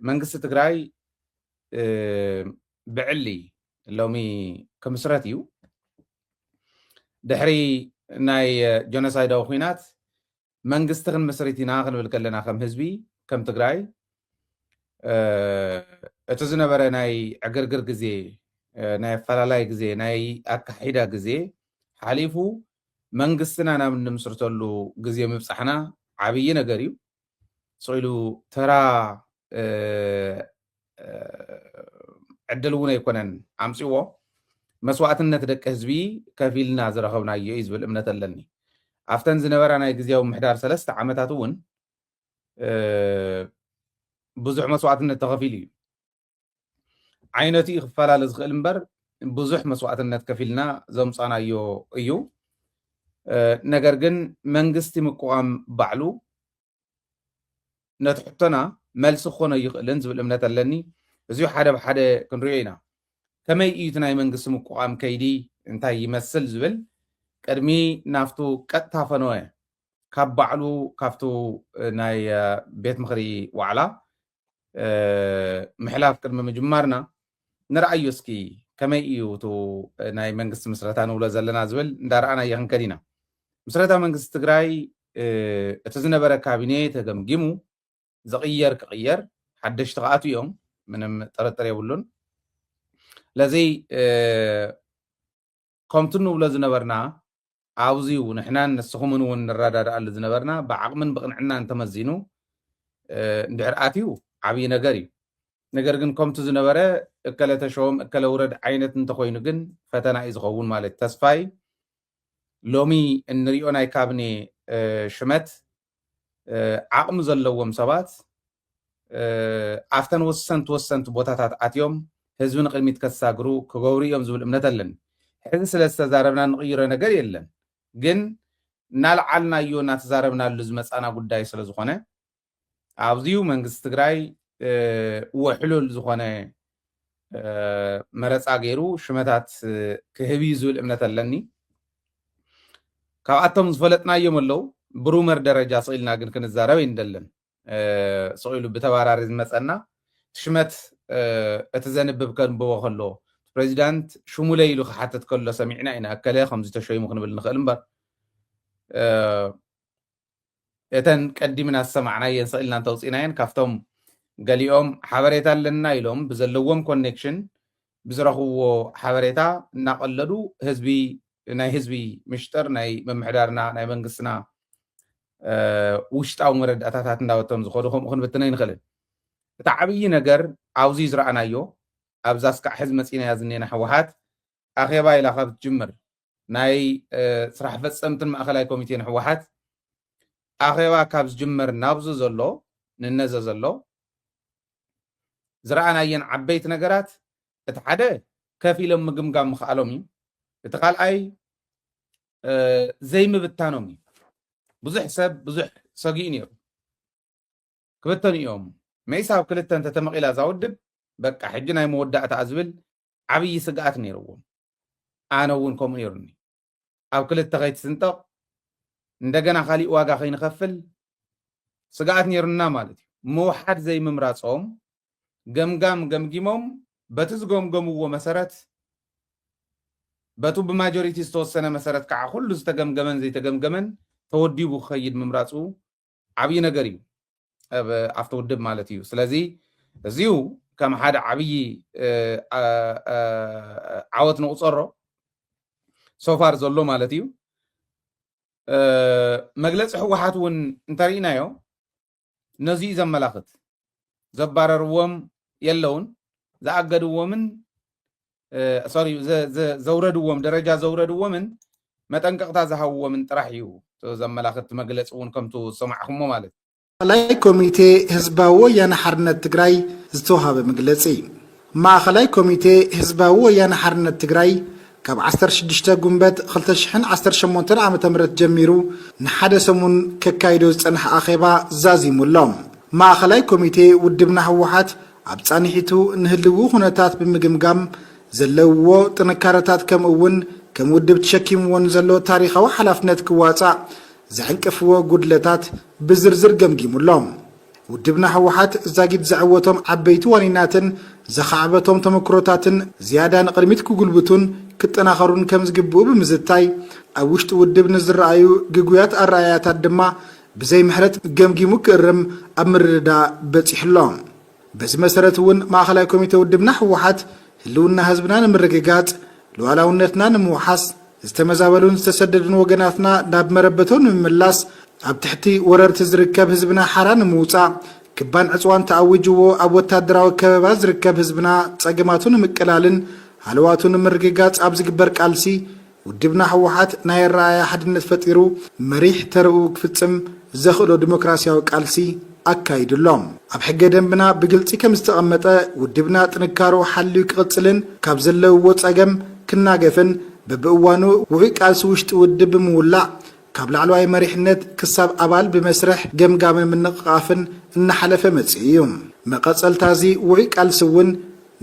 መንግስቲ ትግራይ ብዕሊ ሎሚ ከምስረት እዩ ድሕሪ ናይ ጆኖሳይዳዊ ኩናት መንግስቲ ክንመስረት ኢና ክንብል ከለና ከም ህዝቢ ከም ትግራይ እቲ ዝነበረ ናይ ዕግርግር ግዜ ናይ ኣፈላላይ ግዜ ናይ ኣካሒዳ ግዜ ሓሊፉ መንግስትና ናብ ንምስርተሉ ግዜ ምብፃሕና ዓብይ ነገር እዩ ስኢሉ ተራ ዕድል እውን ኣይኮነን ኣምፂዎ መስዋዕትነት ደቂ ህዝቢ ከፊልና ዝረኸብናዮ እዩ ዝብል እምነት ኣለኒ ኣፍተን ዝነበራ ናይ ግዜያዊ ምሕዳር 3 ዓመታት እውን ብዙሕ መስዋዕትነት ተኸፊሉ እዩ ዓይነቱ ይኽፈላለ ዝኽእል እምበር ብዙሕ መስዋዕትነት ከፊልና ዘምፃናዮ እዩ ነገር ግን መንግስቲ ምቁቃም ባዕሉ ነቲ ሕቶና መልሲ ክኾነ ይኽእልን ዝብል እምነት ኣለኒ እዚኡ ሓደ ብሓደ ክንሪኦ ኢና ከመይ እዩ እቲ ናይ መንግስቲ ምቁቃም ከይዲ እንታይ ይመስል ዝብል ቅድሚ ናፍቱ ቀጥታ ፈነወ ካብ ባዕሉ ካብቱ ናይ ቤት ምክሪ ዋዕላ ምሕላፍ ቅድሚ ምጅማርና ንርአዮ እስኪ ከመይ እዩ እቲ ናይ መንግስቲ ምስረታ ንብሎ ዘለና ዝብል እንዳረኣና እየ ክንከድ ኢና ምስረታ መንግስቲ ትግራይ እቲ ዝነበረ ካቢኔ ተገምጊሙ ዝቕየር ክቕየር ሓደሽቲ ከኣቱ እዮም ምንም ጥርጥር የብሉን ለዚ ከምቲ ንብሎ ዝነበርና ኣብዚኡ ንሕናን ንስኹምን እውን ንረዳድኣሉ ዝነበርና ብዓቕምን ብቕንዕናን ተመዚኑ እንድሕር ኣትዩ ዓብይ ነገር እዩ ነገር ግን ከምቲ ዝነበረ እከለ ተሾም እከለ ውረድ ዓይነት እንተኮይኑ ግን ፈተና እዩ ዝኸውን ማለት ተስፋይ ሎሚ እንሪኦ ናይ ካቢኔ ሽመት ዓቕሚ ዘለዎም ሰባት ኣፍተን ወሰንቲ ቦታታት ኣትዮም ህዝቢ ንቅድሚት ከሳግሩ ክገብሩ እዮም ዝብል እምነት ኣለኒ ሕዚ ስለ ዝተዛረብና ንቕይሮ ነገር የለን ግን እናልዓልናዮ እናተዛረብናሉ ዝመፃና ጉዳይ ስለ ዝኾነ ኣብዚኡ መንግስቲ ትግራይ ውሕሉል ዝኾነ መረፃ ገይሩ ሽመታት ክህብ እዩ ዝብል እምነት ኣለኒ ካብኣቶም ዝፈለጥናዮም ኣለው ብሩመር ደረጃ ስኢልና ግን ክንዛረብ ይንደለን ስኢሉ ብተባራሪ ዝመፀና ሽመት እቲ ዘንብብ ከንብቦ ከሎ ፕሬዚዳንት ሽሙለ ኢሉ ክሓትት ከሎ ሰሚዕና ኢና እከለ ከምዚ ተሾይሙ ክንብል ንኽእል እምበር እተን ቀዲምና ዝሰማዕናየን ስኢልና እንተውፂናየን ካብቶም ገሊኦም ሓበሬታ ኣለና ኢሎም ብዘለዎም ኮኔክሽን ብዝረኽብዎ ሓበሬታ እናቐለዱ ህዝቢ ናይ ህዝቢ ምሽጥር ናይ መምሕዳርና ናይ መንግስትና ውሽጣዊ መረዳእታታት እንዳወቶም ዝኸዱ ከምኡ ክንብትና ይንኽእልን እቲ ዓብይ ነገር ኣብዚ ዝረኣናዮ ኣብዛ ስካዕ ሕዚ መፂናያ ዝኔና ሕወሓት ኣኼባ ኢላ ካብ ትጅምር ናይ ስራሕ ፈፀምትን ማእኸላይ ኮሚቴን ሕወሓት ኣኼባ ካብ ዝጅመር ናብዚ ዘሎ ንነዘ ዘሎ ዝረኣናየን ዓበይቲ ነገራት እቲ ሓደ ከፍ ኢሎም ምግምጋም ምኽኣሎም እዩ እቲ ካልኣይ ዘይምብታኖም እዩ ብዙሕ ሰብ ብዙሕ ሰጊኡ ነይሩ ክብተኑ እዮም መይሳብ ክልተ እንተተመቒላ ዛውድብ በቃ ሕጂ ናይ መወዳእታ ዝብል ዓብይ ስግኣት ነይርዎም ኣነ እውን ከምኡ ነይሩኒ ኣብ ክልተ ከይትስንጠቕ እንደገና ካሊእ ዋጋ ከይንኸፍል ስግኣት ነይሩና ማለት እዩ ምውሓድ ዘይምምራፆም ገምጋም ገምጊሞም በቲ ዝገምገምዎ መሰረት በቱ ብማጆሪቲ ዝተወሰነ መሰረት ከዓ ኩሉ ዝተገምገመን ዘይተገምገመን ተወዲቡ ክኸይድ ምምራፁ ዓብይ ነገር እዩ ኣብቲ ውድብ ማለት እዩ ስለዚ እዚኡ ከም ሓደ ዓብይ ዓወት ንቁፀሮ ሶፋር ዘሎ ማለት እዩ መግለፂ ሕወሓት እውን እንተሪእናዮ ነዚኡ ዘመላኽት ዘባረርዎም የለውን ዝኣገድዎምን ሶሪ ዘውረድዎም ደረጃ ዘውረድዎምን መጠንቀቕታ ዝሃብዎምን ጥራሕ እዩ ዘመላኽት መግለፂ እውን ከምቱ ሰማዕኹሞ ማለት ማእኸላይ ኮሚቴ ህዝባዊ ወያነ ሓርነት ትግራይ ዝተዋሃበ መግለፂ ማእኸላይ ኮሚቴ ህዝባዊ ወያነ ሓርነት ትግራይ ካብ 16 ጉንበት 2018 ዓ.ም ጀሚሩ ንሓደ ሰሙን ከካይዶ ዝፀንሐ ኣኼባ ዛዚሙሎም ማእኸላይ ኮሚቴ ውድብና ሕወሓት ኣብ ፃኒሒቱ ንህልው ኩነታት ብምግምጋም ዘለዎ ጥንካረታት ከምኡ እውን ከም ውድብ ተሸኪምዎን ዘሎ ታሪኻዊ ሓላፍነት ክዋፃእ ዘዕንቅፍዎ ጉድለታት ብዝርዝር ገምጊሙሎም ውድብና ሕወሓት እዛጊድ ዝዕወቶም ዓበይቲ ዋኒናትን ዘኻዕበቶም ተመክሮታትን ዝያዳ ንቕድሚት ክጉልብቱን ክጠናኸሩን ከም ዝግብኡ ብምዝታይ ኣብ ውሽጢ ውድብ ንዝረኣዩ ግጉያት ኣረኣያታት ድማ ብዘይ ምሕረት ገምጊሙ ክእርም ኣብ ምርድዳእ በፂሕሎም። በዚ መሰረት እውን ማእኸላይ ኮሚቴ ውድብና ሕወሓት ህልውና ህዝብና ንምርግጋጽ ሉዓላውነትና ንምውሓስ ዝተመዛበሉን ዝተሰደዱን ወገናትና ናብ መረበቶም ንምምላስ ኣብ ትሕቲ ወረርቲ ዝርከብ ህዝብና ሓራ ንምውፃእ ክባን ዕፅዋን ተኣውጅዎ ኣብ ወታደራዊ ከበባ ዝርከብ ህዝብና ፀገማቱ ንምቅላልን ሃልዋቱ ንምርግጋጽ ኣብ ዝግበር ቃልሲ ውድብና ሕወሓት ናይ ኣረኣያ ሓድነት ፈጢሩ መሪሕ ተርኡ ክፍጽም ዘኽእሎ ዲሞክራሲያዊ ቃልሲ ኣካይድሎም። ኣብ ሕገ ደንብና ብግልፂ ከም ዝተቐመጠ ውድብና ጥንካሮ ሓልዩ ክቕፅልን ካብ ዘለውዎ ፀገም ክናገፍን በብእዋኑ ውዑይ ቃልሲ ውሽጢ ውድብ ብምውላዕ ካብ ላዕለዋይ መሪሕነት ክሳብ ኣባል ብመስርሕ ገምጋምን ምንቕቓፍን እናሓለፈ መፅኡ እዩ። መቐፀልታ እዚ ውዑይ ቃልሲ እውን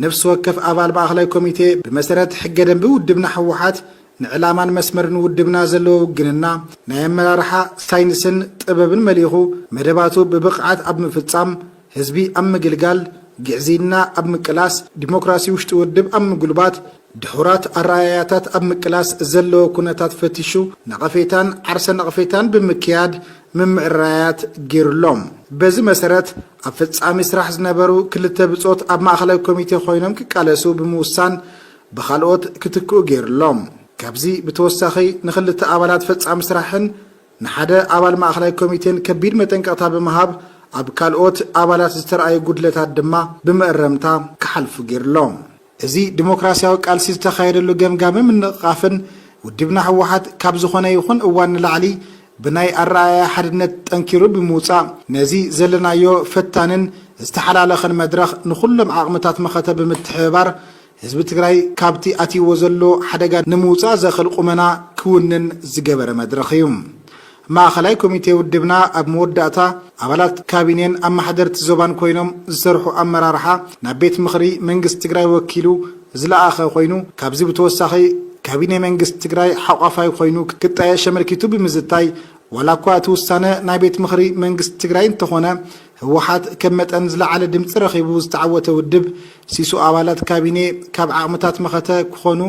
ነፍሲ ወከፍ ኣባል ማእኸላይ ኮሚቴ ብመሰረት ሕገ ደንቢ ውድብና ሕወሓት ንዕላማን መስመርን ውድብና ዘለዎ ውግንና ናይ ኣመራርሓ ሳይንስን ጥበብን መሊኹ መደባቱ ብብቕዓት ኣብ ምፍጻም ህዝቢ ኣብ ምግልጋል ግዕዚና ኣብ ምቅላስ ዲሞክራሲ ውሽጢ ውድብ ኣብ ምጉልባት ድሑራት ኣረኣያታት ኣብ ምቅላስ ዘለዎ ኩነታት ፈቲሹ ነቐፌታን ዓርሰ ነቐፌታን ብምክያድ ምምዕራያት ገይሩሎም። በዚ መሰረት ኣብ ፍጻሜ ስራሕ ዝነበሩ ክልተ ብጾት ኣብ ማእኸላይ ኮሚቴ ኮይኖም ክቃለሱ ብምውሳን ብኻልኦት ክትክኡ ገይሩሎም። ካብዚ ብተወሳኺ ንክልተ ኣባላት ፈጻሚ ስራሕን ንሓደ ኣባል ማእኸላይ ኮሚቴን ከቢድ መጠንቀቕታ ብምሃብ ኣብ ካልኦት ኣባላት ዝተረኣዩ ጉድለታት ድማ ብምእረምታ ክሓልፉ ገይሩሎም። እዚ ዲሞክራሲያዊ ቃልሲ ዝተኻየደሉ ገምጋምን ምንቕቓፍን ውድብና ሕወሓት ካብ ዝኾነ ይኹን እዋን ንላዕሊ ብናይ ኣረኣያ ሓድነት ጠንኪሩ ብምውፃእ ነዚ ዘለናዮ ፈታንን ዝተሓላለኸን መድረኽ ንኹሎም ዓቕምታት መኸተ ብምትሕብባር ህዝቢ ትግራይ ካብቲ ኣትይዎ ዘሎ ሓደጋ ንምውፃእ ዘኽእል ቁመና ክውንን ዝገበረ መድረኽ እዩ። ማእኸላይ ኮሚቴ ውድብና ኣብ መወዳእታ ኣባላት ካቢኔን ኣማሕደርቲ ዞባን ኮይኖም ዝሰርሑ ኣመራርሓ ናብ ቤት ምኽሪ መንግስቲ ትግራይ ወኪሉ ዝለኣኸ ኮይኑ ካብዚ ብተወሳኺ ካቢኔ መንግስቲ ትግራይ ሓቋፋይ ኮይኑ ክጣየሽ ኣመልኪቱ ብምዝታይ ዋላ እኳ እቲ ውሳነ ናይ ቤት ምኽሪ መንግስቲ ትግራይ እንተኾነ ሕወሓት ከም መጠን ዝለዓለ ድምፂ ረኺቡ ዝተዓወተ ውድብ ሲሱ ኣባላት ካቢኔ ካብ ዓቕምታት መኸተ ክኾኑ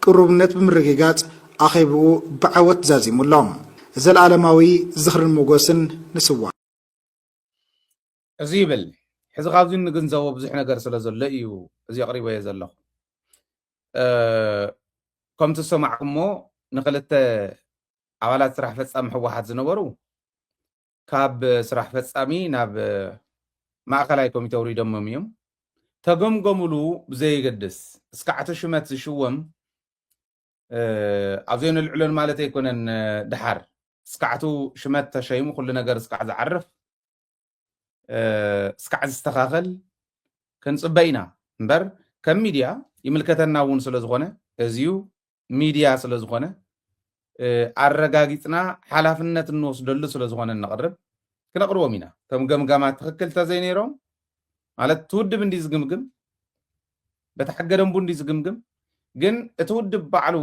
ቅሩብነት ብምርግጋጽ ኣኼብኡ ብዓወት ዛዚሙሎም። ዘለዓለማዊ ዝኽርን ሞገስን ንስዋ እዚ ይብል ሕዚ ካብዚ ንግንዘቦ ብዙሕ ነገር ስለ ዘሎ እዩ እዚ ኣቕሪበዮ ዘለኹ። ከምቲ ሰማዕኩሞ ንክልተ ኣባላት ስራሕ ፈጻሚ ሕወሓት ዝነበሩ ካብ ስራሕ ፈጻሚ ናብ ማእኸላይ ኮሚቴ ውሪዶሞም እዮም ተገምገሙሉ ብዘይገድስ እስካዕ ሽመት ዝሽወም ኣብ ዘይንልዕሎን ማለት ኣይኮነን ድሓር እስካዕቱ ሽመት ተሸይሙ ኩሉ ነገር እስካዕ ዝዓርፍ እስካዕ ዝስተኻኸል ክንፅበ ኢና እምበር ከም ሚድያ ይምልከተና እውን ስለ ዝኾነ እዚዩ ሚድያ ስለ ዝኾነ ኣረጋጊፅና ሓላፍነት እንወስደሉ ስለ ዝኾነ ነቕርብ ክነቕርቦም ኢና። እቶም ገምጋማት ትኽክል ተዘይነይሮም ማለት ትውድብ እንዲ ዝግምግም በቲ ሕገ ደንቡ እንዲ ዝግምግም ግን እቲ ውድብ ባዕሉ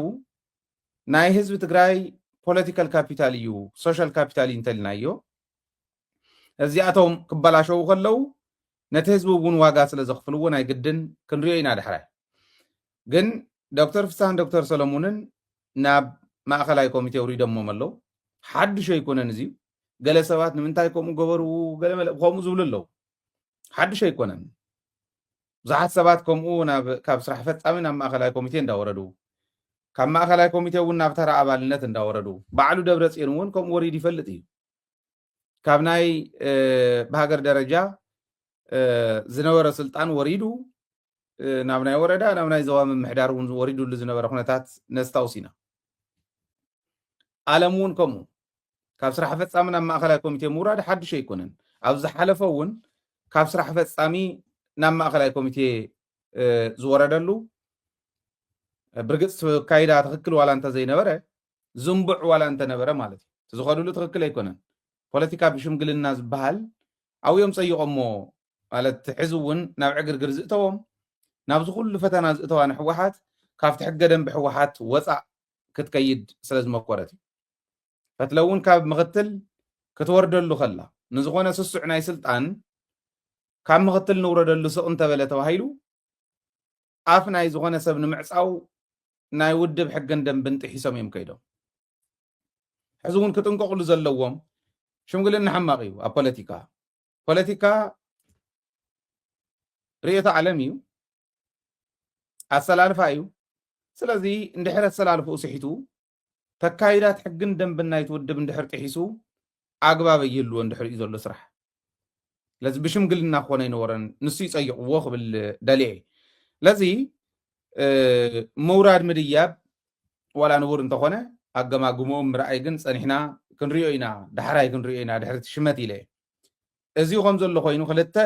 ናይ ህዝቢ ትግራይ ፖለቲካል ካፒታል እዩ ሶሻል ካፒታል እንተልናዮ እዚኣቶም ክበላሸው ከለው ነቲ ህዝቢ እውን ዋጋ ስለ ዘኽፍልዎ ናይ ግድን ክንሪኦ ኢና ድሕራይ። ግን ዶክተር ፍሳሕን ዶክተር ሰሎሙንን ናብ ማእኸላይ ኮሚቴ ውሪዶሞም ኣለው። ሓድሽ ኣይኮነን እዚ ገለ ሰባት ንምንታይ ከምኡ ገበሩ ገለ ከምኡ ዝብሉ ኣለው። ሓድሽ ኣይኮነን። ብዙሓት ሰባት ከምኡ ካብ ስራሕ ፈጻሚ ናብ ማእኸላይ ኮሚቴ እንዳወረዱ ካብ ማእኸላይ ኮሚቴ እውን ናብ ተራ ኣባልነት እንዳወረዱ ባዕሉ ደብረፅዮን እውን ከምኡ ወሪድ ይፈልጥ እዩ። ካብ ናይ ብሃገር ደረጃ ዝነበረ ስልጣን ወሪዱ ናብ ናይ ወረዳ ናብ ናይ ዞባ ምምሕዳር እውን ወሪዱሉ ዝነበረ ኩነታት ነስታውስ ኢና። ኣለም እውን ከምኡ ካብ ስራሕ ፈጻሚ ናብ ማእኸላይ ኮሚቴ ምውራድ ሓድሽ ኣይኮነን። ኣብ ዝሓለፈ እውን ካብ ስራሕ ፈጻሚ ናብ ማእኸላይ ኮሚቴ ዝወረደሉ ብርግፅ ካይዳ ትኽክል ዋላ እንተ ዘይነበረ ዝንቡዕ ዋላ እንተነበረ ማለት እዩ ዝኸድሉ ትኽክል ኣይኮነን። ፖለቲካ ብሽምግልና ዝበሃል ኣብዮም ፀይቖሞ ማለት ሕዚ እውን ናብ ዕግርግር ዝእተዎም ናብዚ ኩሉ ፈተና ዝእተዋ ንሕወሓት ካብቲ ሕገ ደንቢ ሕወሓት ወፃእ ክትከይድ ስለ ዝመኮረት እዩ። ፈትለ እውን ካብ ምኽትል ክትወርደሉ ከላ ንዝኾነ ስሱዕ ናይ ስልጣን ካብ ምኽትል ንውረደሉ ስቕ እንተበለ ተባሂሉ ኣፍ ናይ ዝኾነ ሰብ ንምዕፃው ናይ ውድብ ሕግን ደንብን ጥሒሶም እዮም ከይዶም ሕዚ እውን ክጥንቀቕሉ ዘለዎም ሽምግልና ሓማቕ እዩ ኣብ ፖለቲካ ርኢቶ ዓለም እዩ ኣሰላልፋ እዩ ስለዚ እንድሕር ኣሰላልፍኡ ስሒቱ ተካይዳት ሕግን ደንብን ናይቲ ውድብ እንድሕር ጥሒሱ ኣግባብ የልዎ እንድሕር እዩ ዘሎ ስራሕ ለዚ ብሽምግልና ክኾነ ይነበረን ንሱ ይፀይቕዎ ክብል ደልየ ለዚ ምውራድ ምድያብ ዋላ ንቡር እንተኾነ ኣገማግሞኦም ምርኣይ ግን ፀኒሕና ክንሪኦ ኢና ዳሕራይ ክንሪኦ ኢና ድሕርቲ ሽመት ኢለ እዚ ከም ዘሎ ኮይኑ ክልተ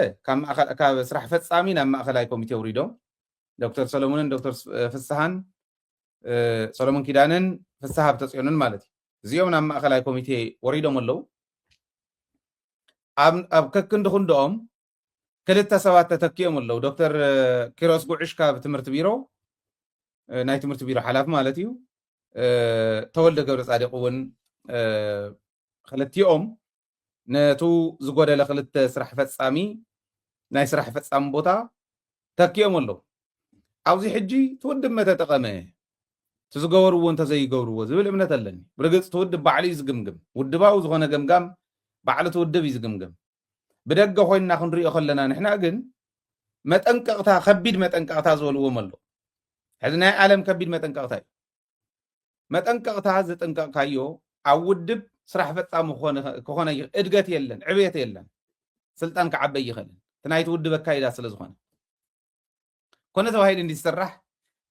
ካብ ስራሕ ፈፃሚ ናብ ማእኸላይ ኮሚቴ ውሪዶም ዶክተር ሰሎሞንን ዶክተር ፍስሓን ሰሎሞን ኪዳንን ፍስሓ ብተፅዮንን ማለት እዩ እዚኦም ናብ ማእኸላይ ኮሚቴ ወሪዶም ኣለዉ ኣብ ከክንዲ ክንድኦም ክልተ ሰባት ተተኪኦም ኣለዉ ዶክተር ኪሮስ ጉዕሽ ካብ ትምህርቲ ቢሮ ናይ ትምህርቲ ቢሮ ሓላፊ ማለት እዩ ተወልደ ገብረ ጻዲቅ እውን ክልቲኦም ነቱ ዝጎደለ ክልተ ስራሕ ፈፃሚ ናይ ስራሕ ፈፃሚ ቦታ ተኪኦም ኣለዉ ኣብዚ ሕጂ ትውድብ መተጠቐመ ትዝገበርዎ እንተዘይገብርዎ ዝብል እምነት ኣለኒ ብርግፅ ትውድብ ባዕሉ እዩ ዝግምግም ውድባዊ ዝኾነ ገምጋም ባዕሉ ትውድብ እዩ ዝግምግም ብደገ ኮይንና ክንሪኦ ከለና ንሕና ግን መጠንቀቕታ ከቢድ መጠንቀቕታ ዝበልዎም ኣሎ ሕዚ ናይ ዓለም ከቢድ መጠንቀቕታ እዩ መጠንቀቕታ ዝጥንቀቕካዮ ኣብ ውድብ ስራሕ ፈፃሚ ክኾነ እድገት የለን ዕብየት የለን ስልጣን ክዓበይ ይኽእልን እቲ ናይቲ ውድብ ኣካይዳ ስለ ዝኾነ ኮነ ተባሂሉ እንዲዝስራሕ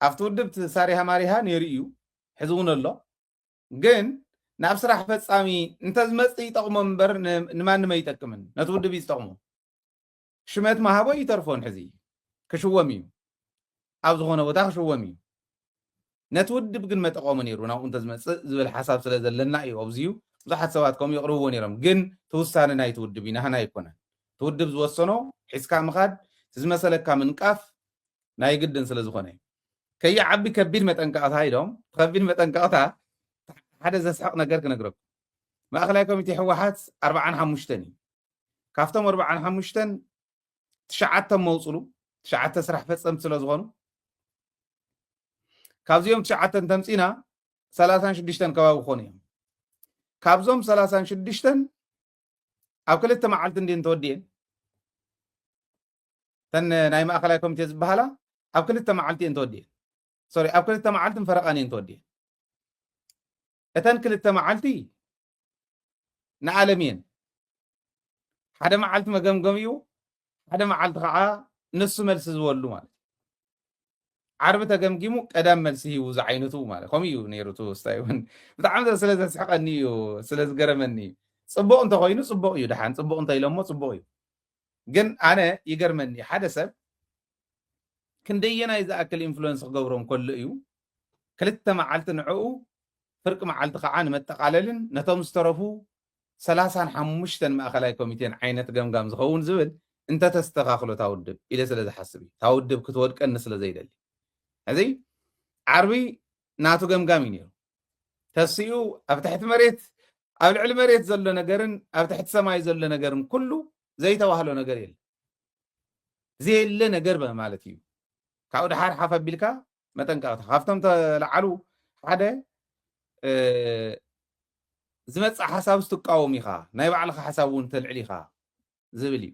ኣብቲ ውድብ ሳሪሃ ማሪሃ ነይሩ እዩ ሕዚ እውን ኣሎ ግን ናብ ስራሕ ፈፃሚ እንተዝመፅእ ይጠቕሞ እምበር ንማንም ኣይጠቅምን ነቲ ውድብ እዩ ዝጠቕሞ ሽመት ማሃቦ ይተርፎን ሕዚ ክሽወም እዩ ኣብ ዝኾነ ቦታ ክሽወም እዩ ነቲ ውድብ ግን መጠቐሙ ነይሩ ናብኡ እንተዝመፅእ ዝብል ሓሳብ ስለ ዘለና እዩ ኣብዝዩ ብዙሓት ሰባት ከምኡ የቕርብዎ ነይሮም ግን ትውሳነ ናይቲ ውድብ እዩ ናህና ኣይኮነን ትውድብ ዝወሰኖ ሒዝካ ምኻድ ዝመሰለካ ምንቃፍ ናይ ግድን ስለ ዝኾነ እዩ ከይዓቢ ከቢድ መጠንቀቕታ ኢሎም ከቢድ መጠንቀቕታ ሓደ ዘስሐቕ ነገር ክነግረኩም ማእኸላይ ኮሚቴ ሕወሓት 45 እዩ ካብቶም 45 ትሽዓተ መውፅሉ ትሽዓተ ስራሕ ፈፀምቲ ስለ ዝኾኑ ካብዚኦም 9 ተምፂና 36 ከባቢ ክኾኑ እዮም ካብዞም 36 ኣብ ክልተ መዓልቲ እንዴ እንተወዲየን ተን ናይ ማእኸላይ ኮሚቴ ዝበሃላ ኣብ ክልተ መዓልቲ እንተወዲየን ሶሪ ኣብ ክልተ መዓልቲ ፈረቓን እንተወዲየን እተን ክልተ መዓልቲ ንዓለም እየን ሓደ መዓልቲ መገምገም እዩ ሓደ መዓልቲ ከዓ ንሱ መልሲ ዝበሉ ማለት ዓርቢ ተገምጊሙ ቀዳም መልሲ ሂቡ ዝዓይነቱ ማለት ከምኡ እዩ ነይሩቱ ስታይ እውን ብጣዕሚ ስለ ዘስሐቐኒ እዩ ስለ ዝገረመኒ እዩ ፅቡቕ እንተኮይኑ ፅቡቕ እዩ ድሓን ፅቡቕ እንተኢሎሞ ፅቡቕ እዩ ግን ኣነ ይገርመኒ ሓደ ሰብ ክንደየናይ ዝኣክል ኢንፍሉዌንስ ክገብሮም ከሎ እዩ ክልተ መዓልቲ ንዕኡ ፍርቂ መዓልቲ ከዓ ንመጠቃለልን ነቶም ዝተረፉ 35 ማእኸላይ ኮሚቴን ዓይነት ገምጋም ዝኸውን ዝብል እንተተስተኻኽሎ ታውድብ ኢለ ስለ ዝሓስብ እዩ ታውድብ ክትወድቀኒ ስለ ዘይደሊ እዚ ዓርቢ ናቱ ገምጋም እዩ ነይሩ ተሲኡ ኣብ ትሕቲ መሬት ኣብ ልዕሊ መሬት ዘሎ ነገርን ኣብ ትሕቲ ሰማይ ዘሎ ነገርን ኩሉ ዘይተዋህሎ ነገር የለ ዘየለ ነገር ማለት እዩ ካብኡ ድሓር ሓፍ ኣቢልካ መጠንቀቕታ ካብቶም ተለዓሉ ሓደ ዝመፅእ ሓሳብ ዝትቃወም ኢኻ ናይ ባዕልኻ ሓሳብ እውን ተልዕል ኢኻ ዝብል እዩ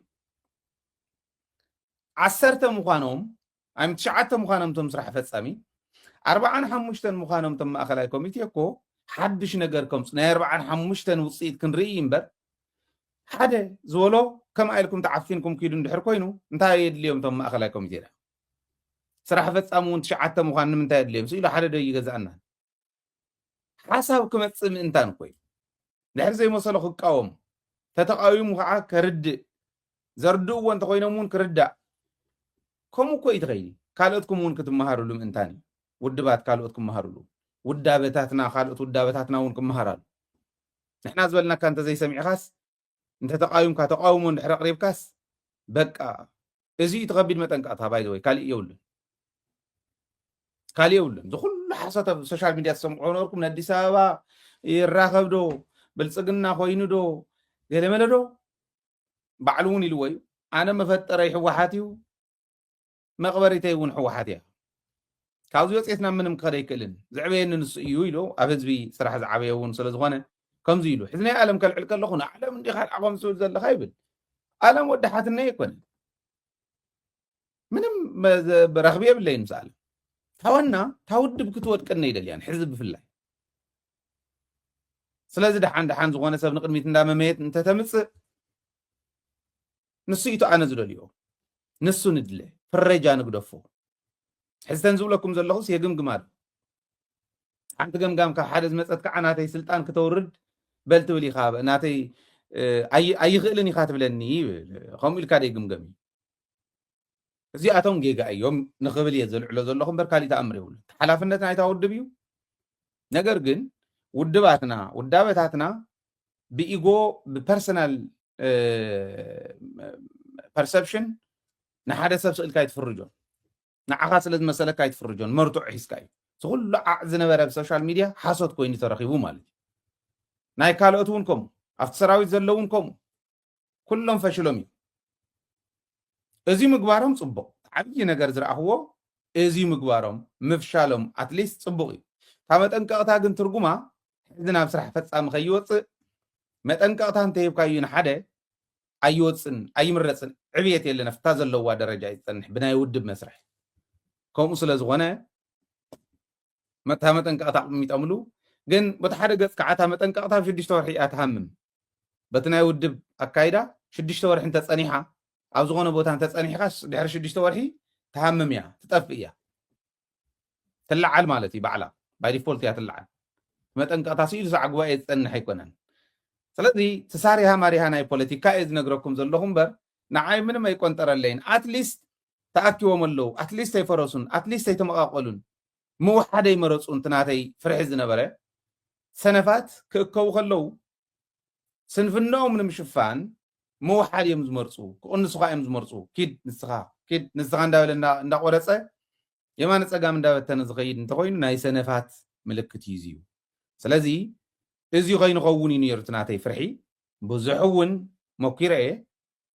10 ምዃኖም ኣም 9 ምዃኖም ቶም ስራሕ ፈፃሚ 45 ምዃኖም ቶም ማእኸላይ ኮሚቴ እኮ ሓድሽ ነገር ከምፁ ናይ 45 ውፅኢት ክንርኢ እምበር ሓደ ዝበሎ ከም ኢልኩም ተዓፊንኩም ኪዱ እንድሕር ኮይኑ እንታይ የድልዮም ቶም ማእኸላይ ኮሚቴ ዳ ስራሕ ፈፃሚ እውን 9 ምዃን ንምንታይ የድልዮም ኢሉ ሓደ ዶ ይገዛእና ሓሳብ ክመፅእ ምእንታን ኮይኑ ድሕሪ ዘይመሰሎ ክቃወም ተተቃዊሙ ከዓ ከርድእ ዘርድእዎ እንተኮይኖም እውን ክርዳእ ከምኡ እኮ እዩ ትኸይዲ ካልኦትኩም እውን ክትመሃሩሉ ምእንታን እዩ ውድባት ካልኦት ክመሃሩሉ ውዳበታትና ካልኦት ውዳበታትና እውን ክመሃራሉ ንሕና ዝበልናካ እንተዘይሰሚዕኻስ እንተተቃዊምካ ተቃውሞ እንድሕር ኣቕሪብካስ በቃ እዚ ተኸቢድ መጠንቀቕታ ባይ ዘ ወይ ካሊእ የብሉን ዝኩሉ ሓሶት ኣብ ሶሻል ሚድያ ተሰምዑ ነበርኩም ንኣዲስ ኣበባ ይራኸብ ዶ ብልፅግና ኮይኑ ዶ ገለመለ ዶ ባዕሉ እውን ኢልዎ እዩ أنا مفتري حوحاتيو مقبرتي ون حوحاتيا كاوزو يصيتنا منم كري كلن زعبين نس يلو أفزبي صراحة زعبيه ون سلازغونه كم زيلو حزني عالم كالعلك لخنا عالم دي خال عقم سول زل خايبل عالم ودحاتنا يكون منم برغبيه بالله مسال تاونا تاود بكتوت كن يدل يعني حزب في الله سلازي دحان زغونه سب نقدميت اندامميت انت تمص نسيتو انا زدليو نسو ندله فرجا نقدفو حزتن زبلكم زلخوس يغمغمال انت غمغام كحدث مصت كعناتي سلطان كتورد بل تبلي خاب ناتي اي خلني خاتبلني خم الكاد يغمغمي እዚኣቶም ጌጋ እዮም ንኽብል እየ ዘልዕሎ ዘለኹ እምበር ካሊእ ተኣምር የብሉ ሓላፍነት ናይታ ውድብ እዩ ነገር ግን ውዳበታትና ብኢጎ ብፐርሰናል ፐርሰፕሽን ንሓደ ሰብ ስእልካ ይትፍርጆን ንዓኻ ስለ ዝመሰለካ ይትፍርጆን መርቱዕ ሒዝካ እዩ ዝኩሉ ዓዕ ዝነበረ ብሶሻል ሚድያ ሓሶት ኮይኑ ተረኺቡ ማለት እዩ ናይ ካልኦት እውን ከምኡ ኣብቲ ሰራዊት ዘለው እውን ከምኡ ኩሎም ፈሽሎም እዩ እዚ ምግባሮም ጽቡቕ ዓብይ ነገር ዝረኣኽዎ እዚ ምግባሮም ምፍሻሎም ኣትሊስት ጽቡቕ እዩ ካብ መጠንቀቕታ ግን ትርጉማ ሕዚ ናብ ስራሕ ፈጻሚ ከይወፅእ መጠንቀቕታ እንተሂብካዩ ንሓደ ኣይወፅን ኣይምረፅን ዕብየት የለን ፍታ ዘለዋ ደረጃ ይፀንሕ ብናይ ውድብ መስርሕ ከምኡ ስለ ዝኾነ መታ መጠንቀቕታ ኣቕሚጠምሉ ግን በቲ ሓደ ገፅ ከዓ እታ መጠንቀቕታ ብ6 ወርሒ እያ ትሃምም በቲ ናይ ውድብ ኣካይዳ 6 ወርሒ እንተፀኒሓ ኣብ ዝኾነ ቦታ እንተፀኒሕካስ ድሕሪ 6 ወርሒ ተሃምም እያ ትጠፍእ እያ ትለዓል ማለት እዩ ባዕላ ባይ ዲፎልት እያ ትለዓል መጠንቀቕታ ስኢሉ ሰዓ ጉባኤ ዝፀንሕ ኣይኮነን ስለዚ ተሳሪሃ ማሪሃ ናይ ፖለቲካ እየ ዝነግረኩም ዘለኹ እምበር ንዓይ ምንም ኣይቆንጠረለይን ኣትሊስት ተኣኪቦም ኣለዉ ኣትሊስት ኣይፈረሱን ኣትሊስት ኣይተመቓቐሉን ምውሓደ ይመረፁ እንትናተይ ፍርሒ ዝነበረ ሰነፋት ክእከቡ ከለዉ ስንፍናኦም ንምሽፋን ምውሓድ እዮም ዝመርፁ ክቕንሱ ካ እዮም ዝመርፁ ኪድ ንስኻ እንዳበለ እንዳቆረፀ የማነ ፀጋም እንዳበተነ ዝኸይድ እንተኮይኑ ናይ ሰነፋት ምልክት እዩ እዩ ስለዚ እዚ ከይንኸውን እዩ ነይሩ ናተይ ፍርሒ ብዙሕ እውን ሞኪረ እየ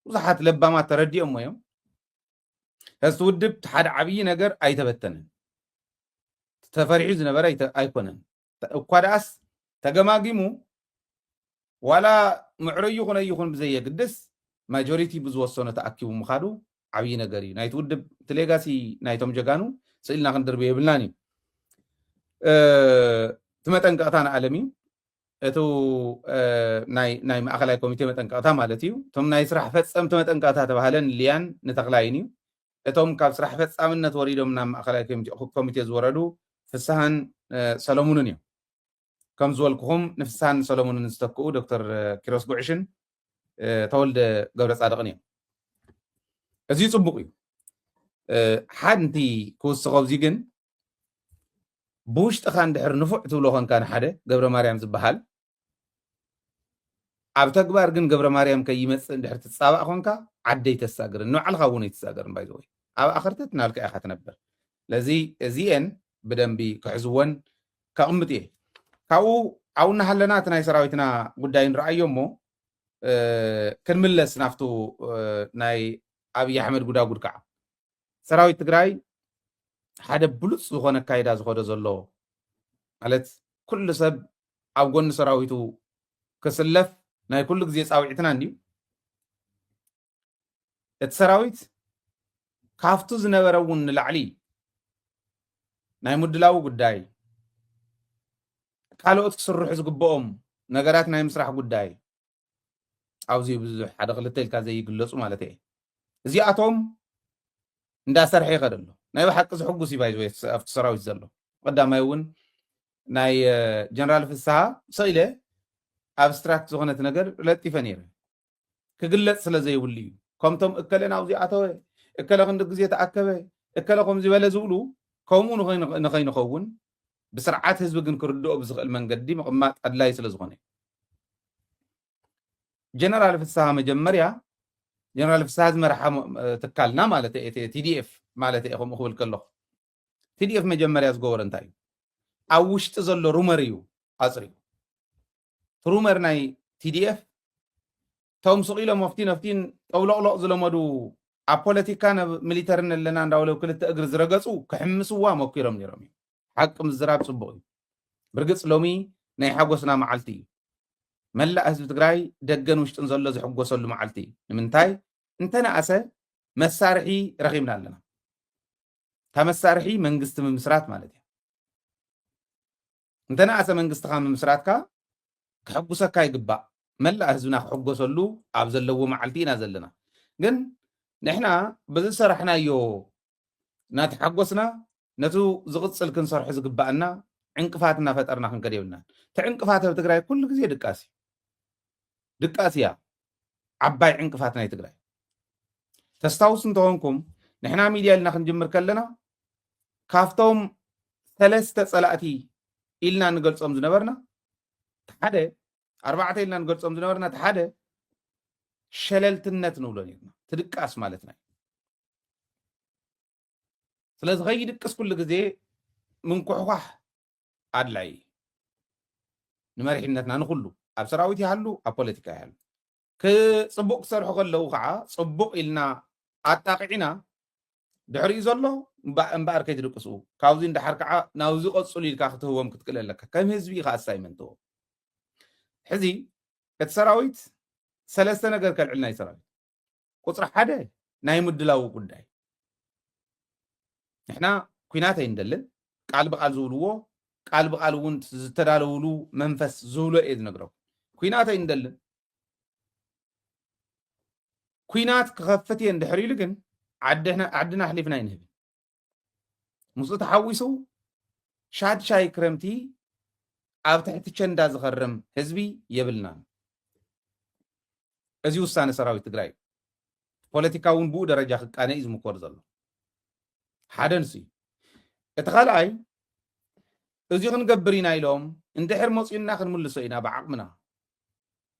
ብዙሓት ለባማት ተረዲኦም እዮም እዚ ውድብ ሓደ ዓብይ ነገር ኣይተበተነን ተፈሪሑ ዝነበረ ኣይኮነን እኳ ደኣስ ተገማጊሙ ዋላ ምዕሮ ይኹን ብዘየግድስ ማጆሪቲ ብዝወሰነ ተኣኪቡ ምኻዱ ዓብይ ነገር እዩ ናይቲ ውድብ እቲ ሌጋሲ ናይቶም ጀጋኑ ስኢልና ክንድርብ የብልናን እዩ እቲ መጠንቀቕታ ንዓለም እዩ እቱ ናይ ማእኸላይ ኮሚቴ መጠንቀቕታ ማለት እዩ እቶም ናይ ስራሕ ፈፀምቲ መጠንቀቕታ ተባሃለን ልያን ንተኽላይን እዩ እቶም ካብ ስራሕ ፈፃምነት ወሪዶም ናብ ማእኸላይ ኮሚቴ ዝወረዱ ፍስሓን ሰሎሙንን እዮም ከም ዝበልኩኹም ንፍስሓን ሰሎሙንን ዝተክኡ ዶክተር ኪሮስ ጉዕሽን ተወልደ ገብረ ፃድቕን እዮም እዚ ፅቡቕ እዩ ሓንቲ ክውስኸ ኣብዚ ግን ብውሽጥኻ እንድሕር ንፉዕ ትብሎ ኮንካ ንሓደ ገብረ ማርያም ዝበሃል ኣብ ተግባር ግን ገብረ ማርያም ከይመፅእ እንድሕር ትፃባእ ኮንካ ዓደይ ተሳግርን ንባዕልካ እውን ኣይትሳገርን ባይዘወይ ኣብ ኣኽርተት ናልካ ኢኻ ትነብር ለዚ እዚአን ብደንቢ ክሕዝወን ከቕምጥ እየ ካብኡ ኣብኡ እናሃለና እቲ ናይ ሰራዊትና ጉዳይ ንረኣዮ እሞ ክንምለስ ናብቱ ናይ ኣብይ ኣሕመድ ጉዳጉድ ከዓ ሰራዊት ትግራይ ሓደ ብሉፅ ዝኾነ ኣካይዳ ዝኸዶ ዘሎ ማለት ኩሉ ሰብ ኣብ ጎኒ ሰራዊቱ ክስለፍ ናይ ኩሉ ግዜ ፃውዒትና እንድዩ እቲ ሰራዊት ካብቱ ዝነበረ እውን ንላዕሊ ናይ ምድላው ጉዳይ ካልኦት ክስርሑ ዝግብኦም ነገራት ናይ ምስራሕ ጉዳይ ኣብዚ ብዙሕ ሓደ ክልተ ኢልካ ዘይግለፁ ማለት እየ እዚኣቶም እንዳሰርሐ ይኸድ ኣሎ ናይ ብሓቂ ዝሕጉስ እዩ ባይዘ ኣብቲ ሰራዊት ዘሎ ቀዳማይ እውን ናይ ጀነራል ፍስሓ ሰኢለ ኣብስትራክት ዝኾነት ነገር ለጢፈ ነይረ ክግለፅ ስለ ዘይብሉ እዩ ከምቶም እከለ ናብዚ ኣተወ እከለ ክንዲ ግዜ ተኣከበ እከለ ከምዚ በለ ዝብሉ ከምኡ ንኸይንኸውን ብስርዓት ህዝቢ ግን ክርድኦ ብዝኽእል መንገዲ ምቕማጥ ኣድላይ ስለ ዝኾነ ጀነራል ፍስሓ መጀመርያ ጀነራል ፍስሓ ዝመርሓ ትካልና ማለት ቲዲኤፍ ማለት እየ ከምኡ ክብል ከለኹ ቲዲኤፍ መጀመርያ ዝገበሮ እንታይ እዩ ኣብ ውሽጢ ዘሎ ሩመር እዩ ኣፅርዩ ሩመር ናይ ቲዲኤፍ توم سقيلة مفتين أولق زلمدو أبوليتيكا ميليترن اللي نانداولو كل تأجر زرقصو كحمسوا مكيرم نيرمي حق مزراب صبوي برقص لومي ناي حقوسنا معلتي ملا أهزب تقراي دقن وش تنزل زي حقوسو اللي معلتي منتاي انتنا أسا مسارحي رغيمنا لنا تمسارحي منقست من مسرات مالتي انتنا أسا منقست خام من مسراتكا كحقوسا كاي قبا ملا أهزبنا حقوسو اللو عبزل لو معلتينا زلنا ግን ንሕና በዚ ሰራሕናዮ ናተሓጎስና ነቱ ዝቕፅል ክንሰርሖ ዝግባአና ዕንቅፋት እናፈጠርና ክንከድ የብልና እቲ ዕንቅፋት ኣብ ትግራይ ኩሉ ግዜ ድቃሲ እያ ዓባይ ዕንቅፋት ናይ ትግራይ ተስታውስ እንተኾንኩም ንሕና ሚድያ ኢልና ክንጅምር ከለና ካብቶም 3 ፀላእቲ ኢልና ንገልፆም ዝነበርና ሓደ 4 ኢልና ንገልፆም ዝነበርና እቲ ሓደ ሸለልትነት ንብሎ ነርና ትድቃስ ማለት ናይ ስለዚ ከይድቅስ ኩሉ ግዜ ምንኩሕኳሕ ኣድላይ ንመሪሕነትና ንኩሉ ኣብ ሰራዊት ይሃሉ ኣብ ፖለቲካ ይሃሉ ክፅቡቅ ክሰርሑ ከለዉ ከዓ ፅቡቅ ኢልና ኣጣቂዕና ድሕሪኡ ዘሎ እምበኣር ከይትድቅሱ ካብዚ እንዳሓር ከዓ ናብዚ ቀፅሉ ኢልካ ክትህቦም ክትክእል ኣለካ ከም ህዝቢ ኢኻ ኣሳይመንት ትህቦ ሕዚ እቲ ሰራዊት 3 ነገር ከልዕልና እዩ ሰራዊት ቁፅሪ 1 ናይ ምድላው ጉዳይ ንሕና ኩናት ኣይንደልን ቃል ብቃል ዝብልዎ ቃል ብቃል እውን ዝተዳለውሉ መንፈስ ዝብሎ እየ ዝነግረው ኩናት ኣይንደልን ኩናት ክኸፍት እየ እንድሕር ኢሉ ግን ዓድና ሕሊፍና ይንህብ ምስኡ ተሓዊሱ ሻድሻይ ክረምቲ ኣብ ትሕቲ ቸንዳ ዝኸርም ህዝቢ የብልና እዚ ውሳነ ሰራዊት ትግራይ ፖለቲካ እውን ብኡ ደረጃ ክቃነ እዩ ዝምኮር ዘሎ ሓደ ንሱ እቲ ካልኣይ እዚ ክንገብር ኢና ኢሎም እንድሕር መፂኡና ክንምልሶ ኢና ብዓቕምና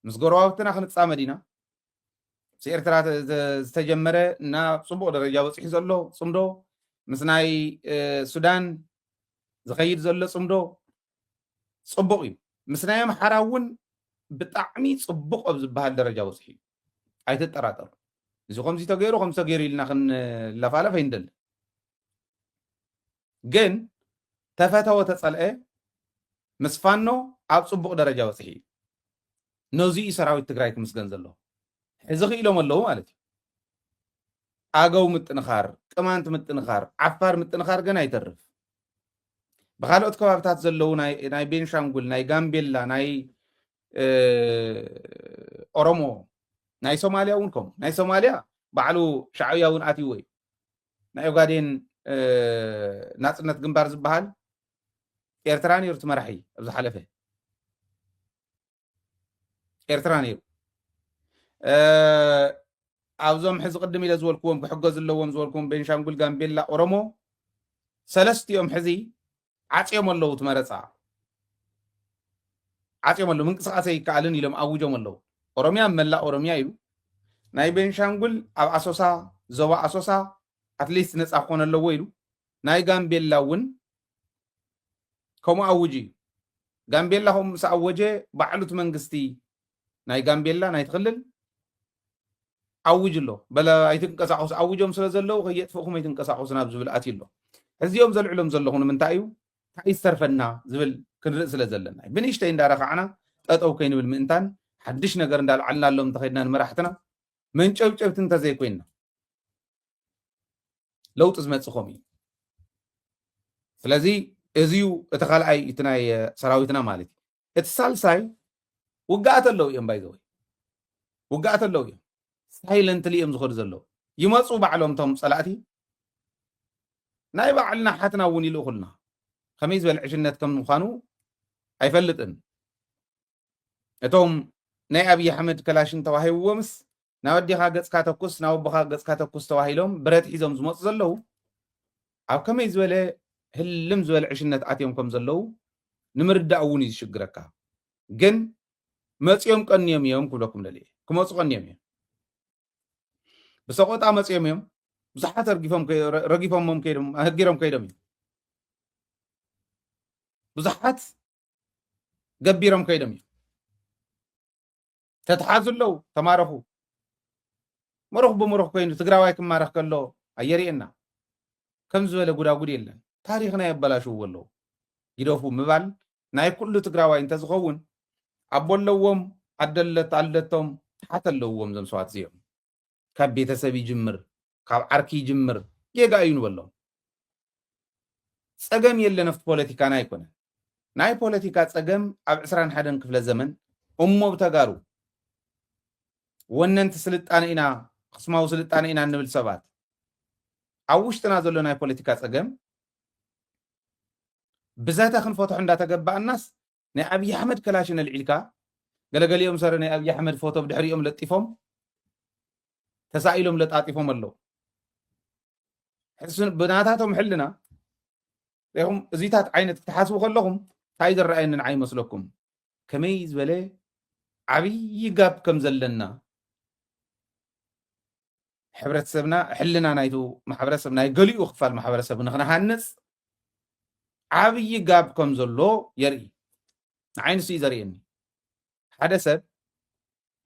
ምስ ጎረባብትና ክንፃመድ ኢና ኤርትራ ዝተጀመረ እና ፅቡቅ ደረጃ በፂሑ ዘሎ ፅምዶ ምስ ናይ ሱዳን ዝኸይድ ዘሎ ፅምዶ ፅቡቅ እዩ ምስ ናይ ኣምሓራ እውን ብጣዕሚ ፅቡቅ ኣብ ዝበሃል ደረጃ በፂሑ እዩ ኣይትጠራጠሩ እዚ ከምዚ ተገይሩ ከምዚ ተገይሩ ኢልና ክንለፋለፍ ኣይንደሊ ግን ተፈተወ ተፀልአ ምስ ፋኖ ኣብ ፅቡቅ ደረጃ በፂሑ እዩ ነዚኡ ሰራዊት ትግራይ ክምስገን ዘሎ ሕዚ ክኢሎም ኣለዉ ማለት እዩ ኣገው ምጥንኻር ቅማንት ምጥንኻር ዓፋር ምጥንኻር ገና ይተርፍ ብካልኦት ከባብታት ዘለው ናይ ቤንሻንጉል ናይ ጋምቤላ ናይ ኦሮሞ ናይ ሶማልያ እውን ከምኡ ናይ ሶማልያ ባዕሉ ሻዕብያ እውን ኣትይዎ እዩ ናይ ኦጋዴን ናፅነት ግንባር ዝበሃል ኤርትራ ነይሩ እቲ መራሒ ኣብ ዝሓለፈ ኤርትራ ነይሩ ኣብዞም ሕዚ ቅድም ኢለ ዝበልክዎም ክሕገዝ ኣለዎም ዝበልክዎም ቤንሻንጉል ጋምቤላ ኦሮሞ ሰለስቲኦም ሕዚ ዓፅዮም ኣለዉ እቲ መረፃ ዓፅዮም ኣለዉ ምንቅስቃስ ኣይከኣልን ኢሎም ኣውጆም ኣለዉ ኦሮሚያ መላእ ኦሮሚያ እዩ ናይ ቤንሻንጉል ኣብ ኣሶሳ ዞባ ኣሶሳ ኣትሊስት ነፃ ክኾነ ኣለዎ ኢሉ ናይ ጋምቤላ እውን ከምኡ ኣውጅ እዩ ጋምቤላ ከምኡ ምስ ኣወጀ ባዕሉት መንግስቲ ናይ ጋምቤላ ናይ ትክልል ኣውጅ ኣሎ በለ ኣይትንቀሳቀሱ ኣውጆም ስለ ዘለው ከየጥፍእኩም ኣይትንቀሳቀሱ ናብ ዝብል ኣትዩ ኣሎ ሕዚኦም ዘልዕሎም ዘለኹ ንምንታይ እዩ እንታይ ዝተርፈና ዝብል ክንርኢ ስለ ዘለና ብንእሽተይ እንዳረካዕና ጠጠው ከይንብል ምእንታን ሓድሽ ነገር እንዳልዓልና ኣሎም እንተኸድና ንመራሕትና መንጨብጨብቲ እንተዘይኮይንና ለውጢ ዝመፅኾም እዩ ስለዚ እዚዩ እቲ ካልኣይ እቲ ናይ ሰራዊትና ማለት እዩ እቲ ሳልሳይ ውግኣት ኣለው እዮም ባይዘወይ ውግኣት ኣለው እዮም ሳይለንትሊ እዮም ዝኸዱ ዘለው ይመፁ ባዕሎም ቶም ፀላእቲ ናይ ባዕልና ሓትና እውን ኢሉ ኩልና ከመይ ዝበል ዕሽነት ከም ምዃኑ ኣይፈልጥን እቶም ናይ ኣብዪ ኣሕመድ ከላሽን ተዋሂብዎምስ ናብ ኣዴኻ ገፅካ ተኩስ ናብ ኣቦኻ ገፅካ ተኩስ ተዋሂሎም ብረት ሒዞም ዝመፁ ዘለው ኣብ ከመይ ዝበለ ህልም ዝበለ ዕሽነት ኣትዮም ከም ዘለው ንምርዳእ እውን እዩ ዝሽግረካ ግን መፅኦም ቀኒዮም እዮም ክብለኩም ደልየ ክመፁ ቀኒዮም እዮም ብሰቆጣ መፅኦም እዮም ብዙሓት ረጊፎሞም ከይዶም ህጊሮም ከይዶም እዮም ብዙሓት ገቢሮም ከይዶም እዮም ተተሓዝለው ተማረኹ መረኹ በመረኹ ኮይኑ ትግራዋይ ክማረኽ ከሎ ኣየርእየና ከም ዝበለ ጉዳጉድ የለን ታሪክና የበላሽው ኣለዉ ይደፉ ምባል ናይ ኩሉ ትግራዋይ እንተዝኸውን ኣቦለዎም ኣደለቶም ሓት ኣለዎም ዞም ሰዋት እዚኦም ካብ ቤተሰብ ይጅምር ካብ ዓርኪ ይጅምር ጌጋ እዩ ንበሎም ፀገም የለን ኣብቲ ፖለቲካና ኣይኮነን ናይ ፖለቲካ ፀገም ኣብ 21 ክፍለ ዘመን እሞ ብተጋሩ ወነንቲ ስልጣነ ኢና ክስማዊ ስልጣነ ኢና እንብል ሰባት ኣብ ውሽጥና ዘሎ ናይ ፖለቲካ ፀገም ብዛታ ክንፈትሖ እንዳተገባእናስ ናይ ኣብይ ኣሕመድ ከላሽን ኣልዒልካ ገለገሊኦም ሰረ ናይ ኣብይ ኣሕመድ ፎቶ ብድሕሪኦም ለጢፎም ተሳኢሎም ለጣጢፎም ኣለዉ ብናታቶም ሕልና ይኹም እዚታት ዓይነት ክትሓስቡ ከለኹም እንታይ ዝረኣየኒ ንዓይ ይመስለኩም ከመይ ዝበለ ዓብይ ጋብ ከም ዘለና ሕብረተሰብና ሕልና ናይቱ ማሕበረሰብ ናይ ገሊኡ ክፋል ማሕበረሰብ ንክነሃንፅ ዓብይ ጋብ ከም ዘሎ የርኢ ንዓይ ንሱ እዩ ዘርእየኒ ሓደ ሰብ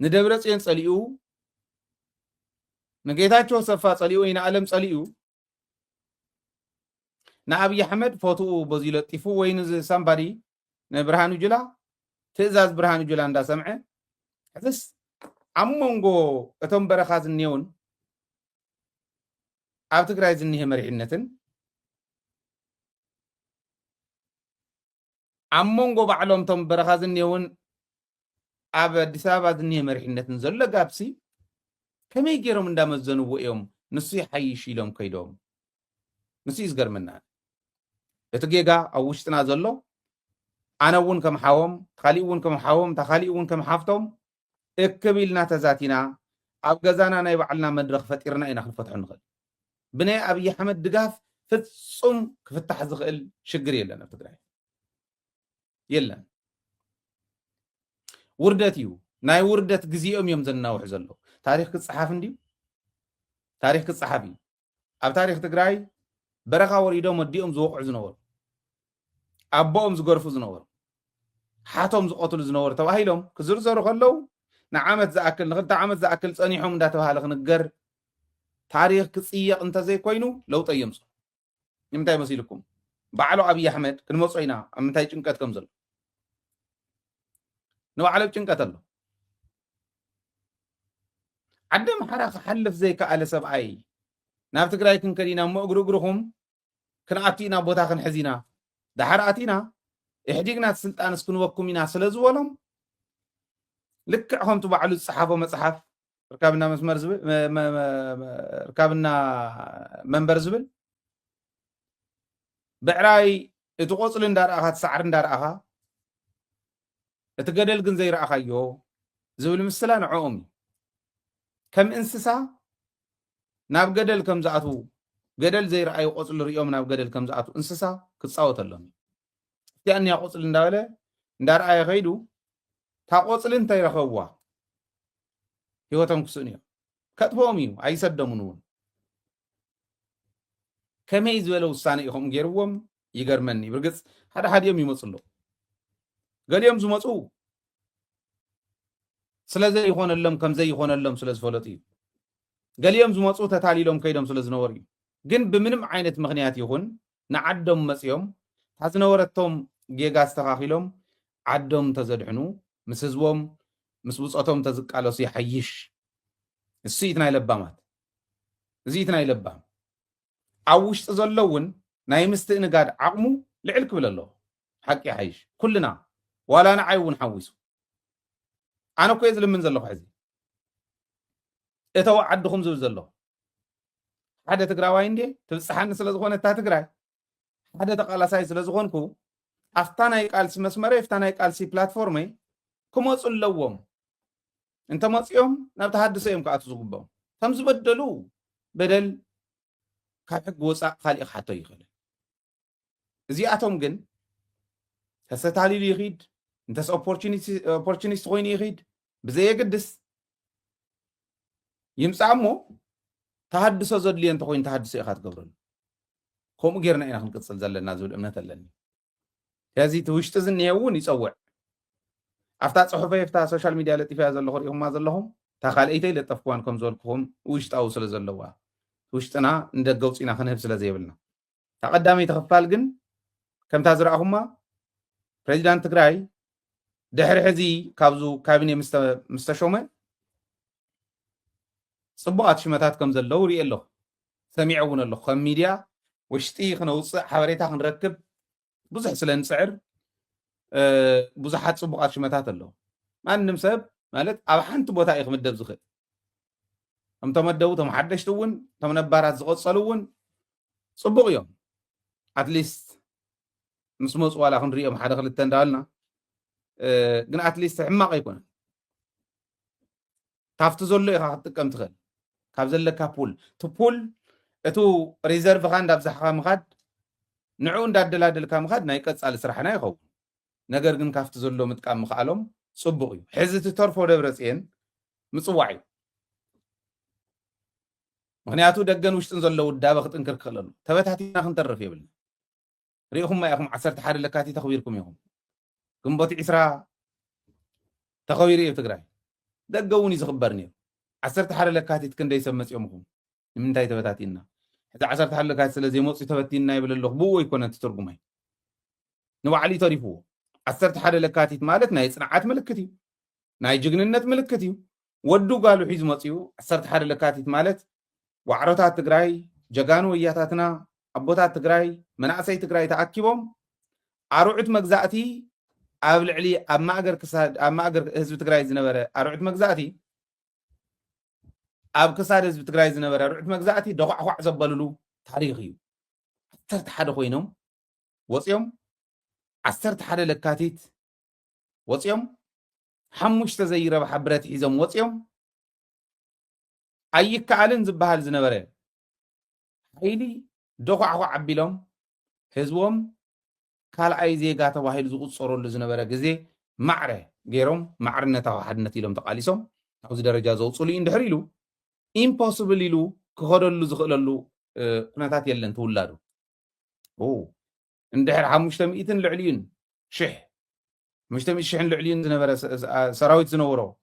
ንደብረፅዮን ፀሊኡ ንጌታቸው ሰፋ ፀሊኡ ወይ ንዓለም ፀሊኡ ንኣብይ ኣሕመድ ፎቶኡ በዚ ለጢፉ ወይ ንሳምባዲ ንብርሃኑ ጁላ ትእዛዝ ብርሃኑ ጁላ እንዳሰምዐ ሕዝስ ኣብ መንጎ እቶም በረኻ ዝኔውን ኣብ ትግራይ ዝኒሄ መሪሕነትን ኣብ መንጎ ባዕሎም እቶም በረኻ ዝኔውን ኣብ ኣዲስ ኣበባ ዝኒሄ መሪሕነትን ዘሎ ጋብሲ ከመይ ገይሮም እንዳመዘንዎ እዮም ንሱ ይሓይሽ ኢሎም ከይዶም ንሱ እዩ ዝገርመና እቲ ጌጋ ኣብ ውሽጥና ዘሎ ኣነ እውን ከም ሓዎም ካሊእ እውን ከም ሓዎም ካሊእ እውን ከም ሓፍቶም እክብ ኢልና ተዛቲና ኣብ ገዛና ናይ ባዕልና መድረክ ፈጢርና ኢና ክንፈትሖ ንኽእል ብናይ ኣብይ ኣሕመድ ድጋፍ ፍጹም ክፍታሕ ዝኽእል ሽግር የለን ኣብ ትግራይ የለን ውርደት እዩ ናይ ውርደት ግዜኦም እዮም ዘናውሑ ዘሎ ታሪክ ክፅሓፍ እንድዩ ታሪክ ክፅሓፍ እዩ ኣብ ታሪክ ትግራይ በረኻ ወሪዶም ወዲኦም ዝወቕዑ ዝነበሩ ኣቦኦም ዝገርፉ ዝነበሩ ሓቶም ዝቆትሉ ዝነበሩ ተባሂሎም ክዝርዘሩ ከለው ንዓመት ዝኣክል ንክልተ ዓመት ዝኣክል ፀኒሖም እንዳተባሃለ ክንገር ታሪክ ክፅየቕ እንተዘይኮይኑ ለውጠ የምፁ ንምንታይ መሲልኩም ባዕሉ ኣብይ ኣሕመድ ክንመፁ ኢና ኣብ ምንታይ ጭንቀት ከም ዘሎ ንባዕሎም ጭንቀት ኣሎ ዓደ ማሕራ ክሓልፍ ዘይከኣለ ሰብኣይ ናብ ትግራይ ክንከዲና እሞ እግሪ እግርኹም ክንኣቱ ኢና ቦታ ክንሕዝ ኢና ድሓር ኣቲና ኢሕዲግና ስልጣን እስክንወኩም ኢና ስለ ዝበሎም ልክዕ ከምቲ ባዕሉ ዝፀሓፎ መፅሓፍ ርካብና መስመር ዝብል ርካብና መንበር ዝብል ብዕራይ እቲ ቆፅሊ እንዳረኣኻ እቲ ሳዕሪ እንዳረኣኻ እቲ ገደል ግን ዘይረኣኻዮ ዝብል ምስላ ንዕኦም እዩ ከም እንስሳ ናብ ገደል ከም ዝኣትዉ ገደል ዘይረኣዩ ቆፅሊ ሪኦም ናብ ገደል ከም ዝኣትዉ እንስሳ ክፃወት ኣሎም እቲኣንያ ቆፅሊ እንዳበለ እንዳረኣየ ከይዱ تا قوصل انت يرخوا هيوتهم كسونيو كتبهم يو ايسدمون كما يزولو ውሳኔ ይኹም ገይርዎም ይገርመኒ ብርግጽ ሓደ ሓደ ይመጽሉ ገሊኦም ዝመጹ ስለዚ ይኾነሎም ከምዘይ ይኾነሎም ስለዝፈለጡ እዩ ገሊኦም ዝመጹ ተታሊሎም ከይዶም ስለዝነበሩ እዩ ግን ብምንም ዓይነት ምኽንያት ይኹን ንዓዶም መጽዮም ታዝነበረቶም ጌጋ አስተኻኺሎም ዓዶም ተዘድሕኑ ምስ ህዝቦም ምስ ውጾቶም ተዝቃለሱ ይሐይሽ እሲት ናይ ለባማት እዚት ናይ ለባም ኣብ ውሽጢ ዘለውን ናይ ምስትእንጋድ ዓቕሙ ልዕል ክብል ኣሎ ሓቂ ይሐይሽ ኩልና ዋላ ንዓይ እውን ሓዊሱ ኣነ ኮይ ዝልምን ዘለኹ ሕዚ እተው ዓድኹም ዝብል ዘሎ ሓደ ትግራዋይ እንዴ ትብፅሓኒ ስለ ዝኾነ እታ ትግራይ ሓደ ተቃላሳይ ስለ ዝኾንኩ ኣፍታ ናይ ቃልሲ መስመረይ ኣፍታ ናይ ቃልሲ ፕላትፎርመይ ክመፁ ኣለዎም እንተ መፅኦም ናብ ተሃድሶ እዮም ከኣቱ ዝግብኦም ከም ዝበደሉ በደል ካብ ሕጊ ወፃእ ካሊእ ክሓቶ ይኽእል እዚኣቶም ግን ተሰታሊሉ ይኽድ እንተስ ኦፖርቹኒስት ኮይኑ ይኽድ ብዘየግድስ ይምፃእ እሞ ተሃድሶ ዘድልዮ እንተኮይኑ ተሃድሶ ኢኻ ትገብረሉ ከምኡ ጌርና ኢና ክንቅፅል ዘለና ዝብል እምነት ኣለኒ ከዚ እቲ ውሽጢ ዝኒሄ እውን ይፀውዕ أفتا صحفي أفتا سوشيال ميديا التي فيها زلهم ريهم ما زلهم تخال أيتي لتفقوان كم زولكم وش تأوصل زلوا وشتنا ندقوت إنا خنهب سلا زيبلنا تقدامي تخفال جن كم تزرعهما بريزيدنت تግራይ ድሕሪ ሕዚ ካብዙ ካቢኔ ምስተሾመ ጽቡቓት ሽመታት ከም ዘለው ርኢ ኣለኹ ሰሚዕ እውን ኣለኹ ከም ሚድያ ውሽጢ ክነውፅእ ሓበሬታ ክንረክብ ብዙሕ ስለ ንፅዕር ብዙሓት ጽቡቓት ሽመታት ኣለዉ ማንም ሰብ ማለት ኣብ ሓንቲ ቦታ እዩ ክምደብ ዝኽእል ከም ተመደቡ ቶም ሓደሽቲ እውን ቶም ነባራት ዝቐፀሉ እውን ጽቡቕ እዮም ኣትሊስት ምስ መፁ ዋላ ክንሪኦም ሓደ ክልተ እንዳበልና ግን ኣትሊስት ሕማቕ ኣይኮነን ካብቲ ዘሎ ኢኻ ክትጥቀም ትኽእል ካብ ዘለካ ፑል እቲ ፑል እቱ ሪዘርቭኻ እንዳብዛሕኻ ምኻድ ንዕኡ እንዳደላደልካ ምኻድ ናይ ቀፃሊ ስራሕና ይኸውን ነገር ግን ካብቲ ዘሎ ምጥቃም ምኽኣሎም ጽቡቕ እዩ ሕዚ እቲ ተርፎ ደብረፅዮን ምፅዋዕ እዩ ምክንያቱ ደገን ውሽጥን ዘሎ ውዳበ ክጥንክር ክኽእል ኣሎ ተበታቲና ክንተርፍ የብልና ريهم ما يخم عسرت حار لكاتي تخويركم يهم قنبوت عسرا تخويري تقراي دقوني زخبرني عسرت حار لكاتي تكن داي سمس يومكم من تاي تبتاتينا حتى عسرت حار لكاتي سلازي موصي تبتينا يبل الله بو يكون تترجمي نو علي طريفو عسرت حار لكاتي مالت ناي صنعات ملكتي ناي جغننت ملكتي ودو قالوا حيز مصيو عسرت حار لكاتي مالت وعروتات تقراي جغانو وياتاتنا أبوتات تقراي مناسي تقراي تأكيبهم أروعت مجزاتي قبل علي أما أجر كساد أما أجر حزب تقراي زنبرة أروعت مجزاتي أب كساد حزب تقراي زنبرة أروعت مجزاتي دقع وع زبللو تاريخي عسرت حدا خوينهم وصيهم عسرت حدا لكاتيت وصيهم حمش تزيرة بحبرات حزم وصيهم أي كعلن زبهال زنبرة هيدي دقع عبيلهم حزبهم كال أي زيجات واحد زوج صاروا لزنبرة جزء معره غيرهم معرنا تواحد لهم تقاليسهم عاوز درجة زوج صلي إندهريلو impossible له كهرلو زخللو قناتات يلن تولادو اندهر حمشتم إيتن العليين شح مشتم الشحن العليين زنبرة سراويت زنورو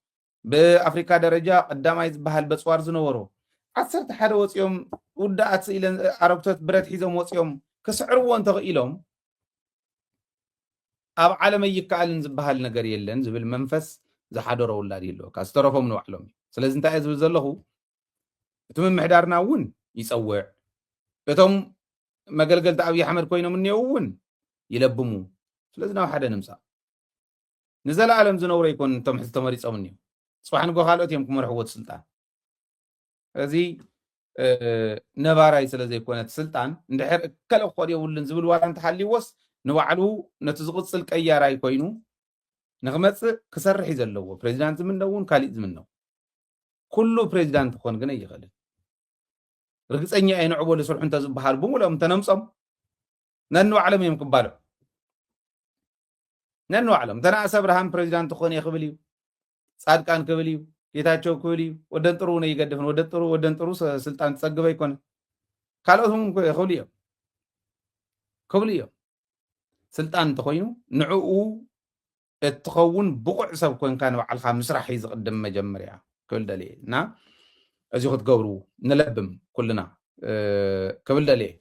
بأفريقيا درجة قدام عايز بحال بصوار زنورو عصرت حدا وصيهم ودأت إلى عربتات برات حيزهم وصيهم كسعروا أنت غيلهم أب عالم يكعلن زبهال نجار يلن زبل منفس زحدر أولادي له كاسترفهم نوعلهم سلازم تعز بزلهو تم محدارنا ون يسوع بتم مجلجل تعبي حمر كوينه مني ون يلبمو سلازم حدا نمسا نزل عالم زنوري يكون تم حس تمريض أمني صباح نقول خالوت يمكن مرحوت السلطان هذه نباراي سلازي كونت سلطان ندحر كل أخوة ولن زبل وارن تحلي وس نوعلو نتزغط سلك أياراي كوينو نغمت كسر حيز اللو بريزيدانت منه ون كاليز منه كله بريزيدانت خون جناي يخلي رجس أني أين عبول سرح أنت بحال بوم ولا أنت نمصم ننو علم يمكن بالو ننو علم تنا أسبرهم بريزيدانت خون يخبليو صاد كان كبليو يتاچو كولي ودن ጥሩ ነው ይገድፍን ወደን ጥሩ ስልጣን ተጸግበ ይኮን ካልኦቱም ከብልዮ ስልጣን ተኮይኑ ንዕኡ እትኸውን ብቁዕ ሰብ ኮንካ ንባዕልካ ምስራሕ ይዝቅድም መጀመርያ ክብል ደልየ እና እዚ ክትገብሩ ንለብም ኩልና ክብል ደልየ